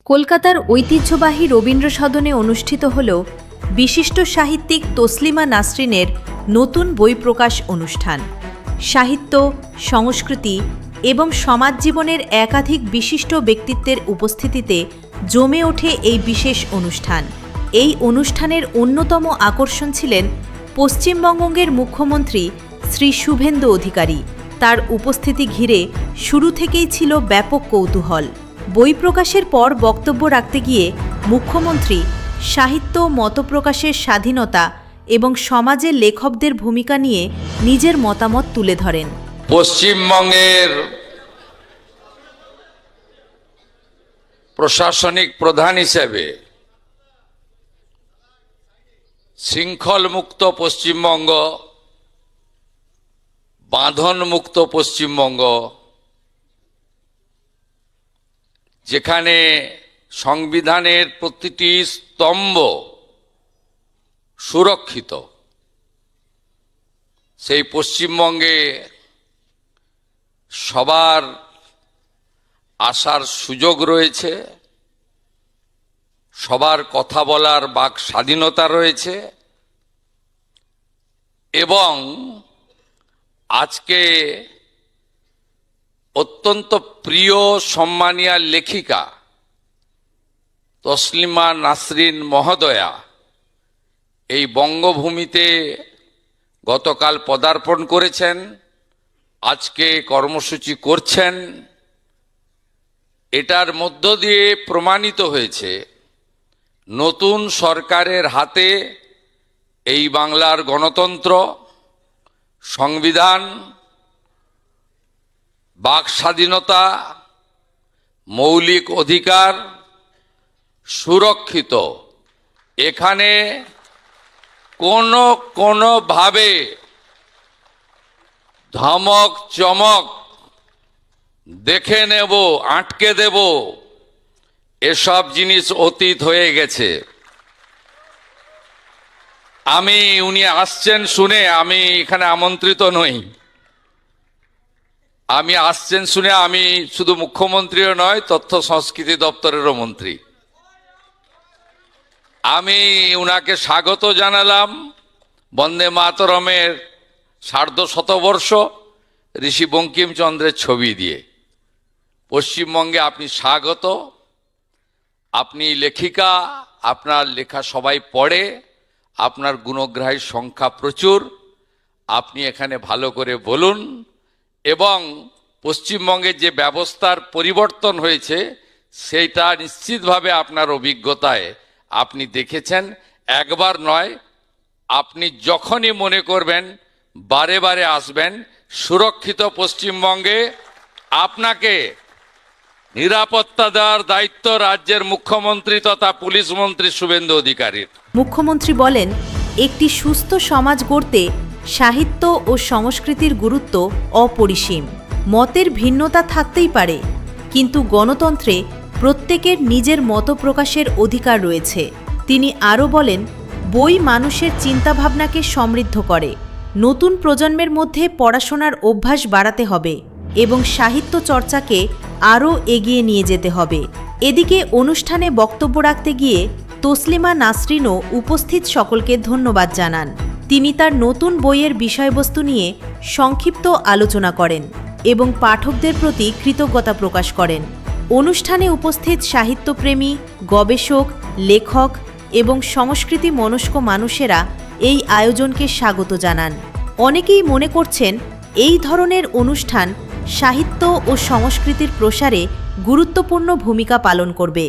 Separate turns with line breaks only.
কলকাতার ঐতিহ্যবাহী রবীন্দ্র সদনে অনুষ্ঠিত হল বিশিষ্ট সাহিত্যিক তসলিমা নাসরিনের নতুন বই প্রকাশ অনুষ্ঠান। সাহিত্য, সংস্কৃতি এবং সমাজ জীবনের একাধিক বিশিষ্ট ব্যক্তিত্বের উপস্থিতিতে জমে ওঠে এই বিশেষ অনুষ্ঠান। এই অনুষ্ঠানের অন্যতম আকর্ষণ ছিলেন পশ্চিমবঙ্গের মুখ্যমন্ত্রী শ্রী শুভেন্দু অধিকারী। তার উপস্থিতি ঘিরে শুরু থেকেই ছিল ব্যাপক কৌতূহল। বই প্রকাশের পর বক্তব্য রাখতে গিয়ে মুখ্যমন্ত্রী সাহিত্য, মতপ্রকাশের স্বাধীনতা এবং সমাজে লেখকদের ভূমিকা নিয়ে নিজের মতামত তুলে ধরেন।
পশ্চিমবঙ্গের প্রশাসনিক প্রধান হিসেবে শৃঙ্খলমুক্ত পশ্চিমবঙ্গ, বাঁধনমুক্ত পশ্চিমবঙ্গ, যেখানে সংবিধানের প্রতিটি স্তম্ভ সুরক্ষিত, সেই পশ্চিমবঙ্গে সবার আসার সুযোগ রয়েছে, সবার কথা বলার বাক স্বাধীনতা রয়েছে এবং আজকে অত্যন্ত প্রিয় সম্মানীয়া লেখিকা তসলিমা নাসরিন মহোদয়া এই বঙ্গভূমিতে গতকাল পদার্পণ করেছেন, আজকে কর্মসূচি করছেন। এটার মধ্য দিয়ে প্রমাণিত হয়েছে নতুন সরকারের হাতে এই বাংলার গণতন্ত্র, সংবিধান, বাক স্বাধীনতা, মৌলিক অধিকার সুরক্ষিত। এখানে কোনোভাবে ধমক চমক, দেখে নেব, আটকে দেব, এসব জিনিস অতীত হয়ে গেছে। উনি আসছেন শুনে আমি এখানে আমন্ত্রিত নই। আসছেন শুনে আমি শুধু মুখ্যমন্ত্রীও নয়, তথ্য সংস্কৃতি দপ্তরেরও মন্ত্রী। উনাকে স্বাগত জানালাম বন্দে মাতরমের সার্ধশতবর্ষ ঋষি বঙ্কিমচন্দ্রের ছবি দিয়ে। পশ্চিমবঙ্গে আপনি স্বাগত। আপনি লেখিকা, আপনার লেখা সবাই পড়ে, আপনার গুণগ্রাহীর সংখ্যা প্রচুর। আপনি এখানে ভালো করে বলুন এবং পশ্চিমবঙ্গের যে ব্যবস্থার পরিবর্তন হয়েছে সেইটা নিশ্চিতভাবে আপনার অভিজ্ঞতায় আপনি দেখেছেন। একবার নয়, আপনি যখনই মনে করবেন বারে বারে আসবেন। সুরক্ষিত পশ্চিমবঙ্গে আপনাকে নিরাপত্তা দেওয়ার দায়িত্ব রাজ্যের মুখ্যমন্ত্রী তথা পুলিশ মন্ত্রী শুভেন্দু অধিকারীর।
মুখ্যমন্ত্রী বলেন, একটি সুস্থ সমাজ গড়তে সাহিত্য ও সংস্কৃতির গুরুত্ব অপরিসীম। মতের ভিন্নতা থাকতেই পারে, কিন্তু গণতন্ত্রে প্রত্যেকের নিজের মত প্রকাশের অধিকার রয়েছে। তিনি আরও বলেন, বই মানুষের চিন্তাভাবনাকে সমৃদ্ধ করে। নতুন প্রজন্মের মধ্যে পড়াশোনার অভ্যাস বাড়াতে হবে এবং সাহিত্য চর্চাকে আরও এগিয়ে নিয়ে যেতে হবে। এদিকে অনুষ্ঠানে বক্তব্য রাখতে গিয়ে তসলিমা নাসরিনও উপস্থিত সকলকে ধন্যবাদ জানান। তিনি তার নতুন বইয়ের বিষয়বস্তু নিয়ে সংক্ষিপ্ত আলোচনা করেন এবং পাঠকদের প্রতি কৃতজ্ঞতা প্রকাশ করেন। অনুষ্ঠানে উপস্থিত সাহিত্যপ্রেমী, গবেষক, লেখক এবং সংস্কৃতি মনস্ক মানুষেরা এই আয়োজনকে স্বাগত জানান। অনেকেই মনে করছেন এই ধরনের অনুষ্ঠান সাহিত্য ও সংস্কৃতির প্রসারে গুরুত্বপূর্ণ ভূমিকা পালন করবে।